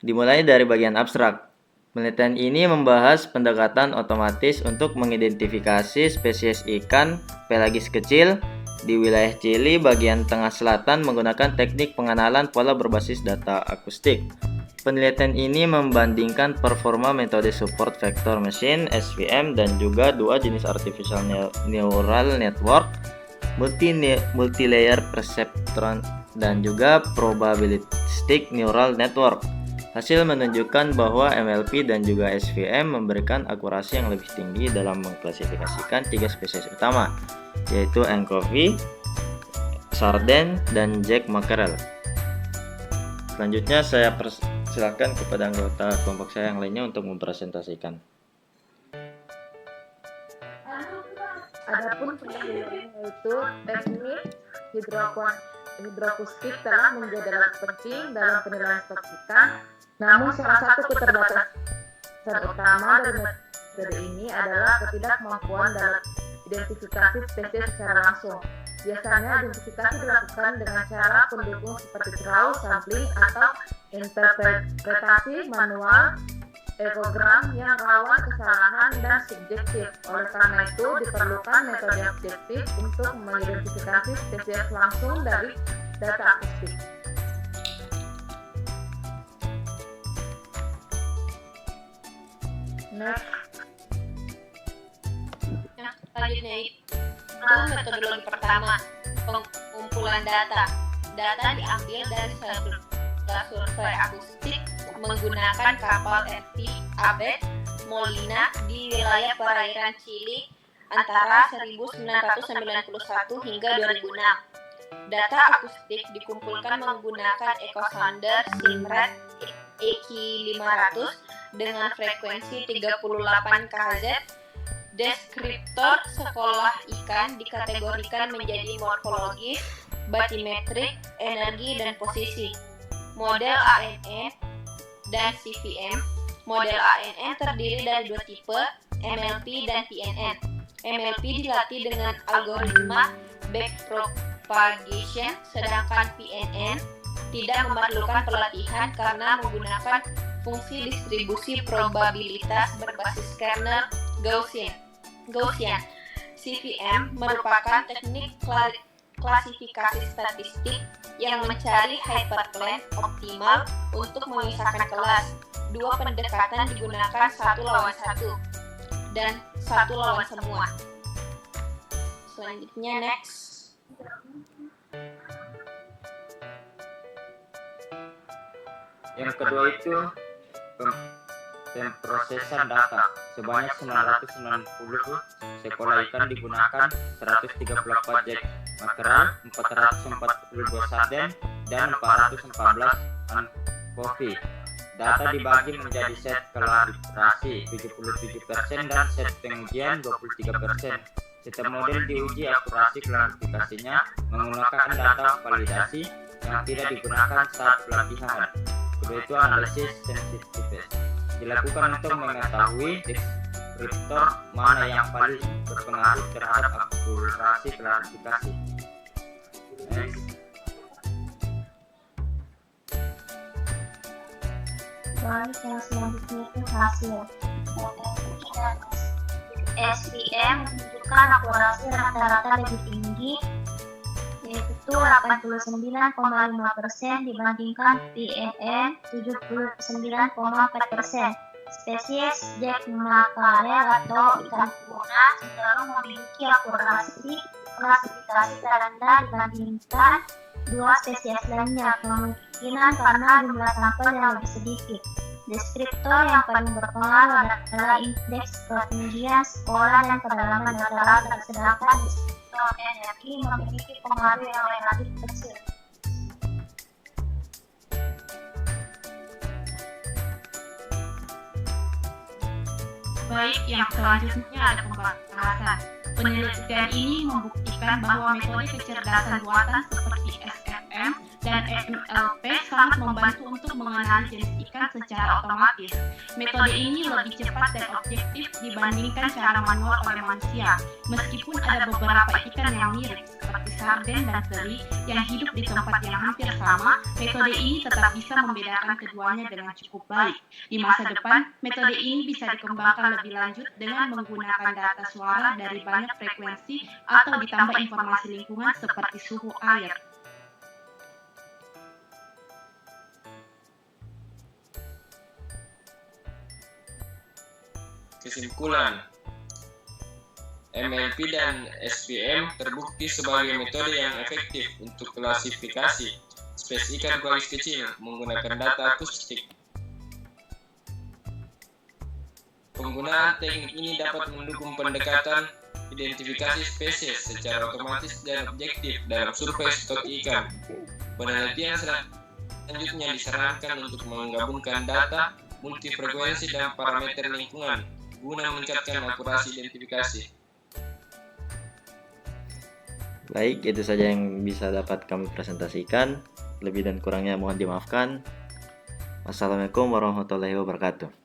Dimulai dari bagian abstrak. Penelitian ini membahas pendekatan otomatis untuk mengidentifikasi spesies ikan pelagis kecil di wilayah Chili bagian tengah selatan menggunakan teknik pengenalan pola berbasis data akustik. Penelitian ini membandingkan performa metode support vector machine (SVM) dan juga dua jenis artificial neural network, multilayer perceptron dan juga probabilistic neural network. Hasil menunjukkan bahwa MLP dan juga SVM memberikan akurasi yang lebih tinggi dalam mengklasifikasikan 3 spesies utama, yaitu anchovy, sarden, dan jack mackerel. Selanjutnya saya persilakan kepada anggota kelompok saya yang lainnya untuk mempresentasikan. Adapun penelitian yaitu teknik hidroakustik telah menjadi alat penting dalam penilaian stok ikan. Namun salah satu keterbatasan utama dari metode ini adalah ketidakmampuan dalam identifikasi spesies secara langsung. Biasanya identifikasi dilakukan dengan cara pendukung seperti crowd sampling atau interpretasi manual ekogram yang rawan kesalahan dan subjektif. Oleh karena itu, diperlukan metode objektif untuk mengidentifikasi spesies langsung dari data akustik. Next. Yang selanjutnya itu metodologi pertama, pengumpulan data. Data diambil dari survei akustik menggunakan kapal RV Abed Molina di wilayah perairan Chili antara 1991 hingga 2006. Data akustik dikumpulkan menggunakan echo sounder Simrad EQ500 dengan frekuensi 38 kHz. Deskriptor sekolah ikan dikategorikan menjadi morfologis, batimetrik, energi, dan posisi. Model ANN dan CVM. Model ANN terdiri dari dua tipe, MLP dan PNN. MLP dilatih dengan algoritma backpropagation, sedangkan PNN tidak memerlukan pelatihan karena menggunakan fungsi distribusi probabilitas berbasis kernel Gaussian. CVM merupakan teknik klasifikasi statistik yang mencari hyperplane optimal untuk memisahkan kelas. Dua pendekatan digunakan 1 lawan 1 dan 1 lawan semua. Selanjutnya next. Yang kedua itu pemrosesan data. Sebanyak 990 sekolah ikan digunakan, 134 jack mackerel, 442 sarden, dan 414 anchovy. Data dibagi menjadi set kalibrasi 77% dan set pengujian 23%. Setiap model diuji akurasi klasifikasinya menggunakan data validasi yang tidak digunakan saat pelatihan. Kedua itu analisis sensitivitas dilakukan untuk mengetahui deskriptor mana yang paling berpengaruh terhadap akurasi klasifikasi. Baik, yang selanjutnya itu hasil. SVM menunjukkan akurasi rata-rata lebih tinggi, yaitu 89,5% dibandingkan PNN 79,4%. Spesies jack mackerel atau ikan tuna cenderung memiliki akurasi klasifikasi terendah dibandingkan dua spesies lainnya, kemungkinan karena jumlah sampel yang lebih sedikit. Deskriptor yang paling berpengaruh adalah indeks ketinggian, sekolah, dan kedalaman data, sedangkan deskriptor energi memiliki pengaruh yang relatif kecil. Baik, yang selanjutnya ada pembahasan. Penelitian ini membuktikan bahwa metode kecerdasan buatan seperti SFM dan dan MLP sangat membantu untuk mengenali jenis ikan secara otomatis. Metode ini lebih cepat dan objektif dibandingkan cara manual oleh manusia. Meskipun ada beberapa ikan yang mirip seperti sarden dan teri yang hidup di tempat yang hampir sama, metode ini tetap bisa membedakan keduanya dengan cukup baik. Di masa depan, metode ini bisa dikembangkan lebih lanjut dengan menggunakan data suara dari banyak frekuensi atau ditambah informasi lingkungan seperti suhu air. Kesimpulan, MLP dan SPM terbukti sebagai metode yang efektif untuk klasifikasi spesies ikan pelagis kecil menggunakan data akustik. Penggunaan teknik ini dapat mendukung pendekatan identifikasi spesies secara otomatis dan objektif dalam survei stok ikan. Penelitian selanjutnya disarankan untuk menggabungkan data multifrekuensi dan parameter lingkungan guna meningkatkan akurasi identifikasi. Baik, itu saja yang bisa dapat kami presentasikan. Lebih dan kurangnya mohon dimaafkan. Wassalamualaikum warahmatullahi wabarakatuh.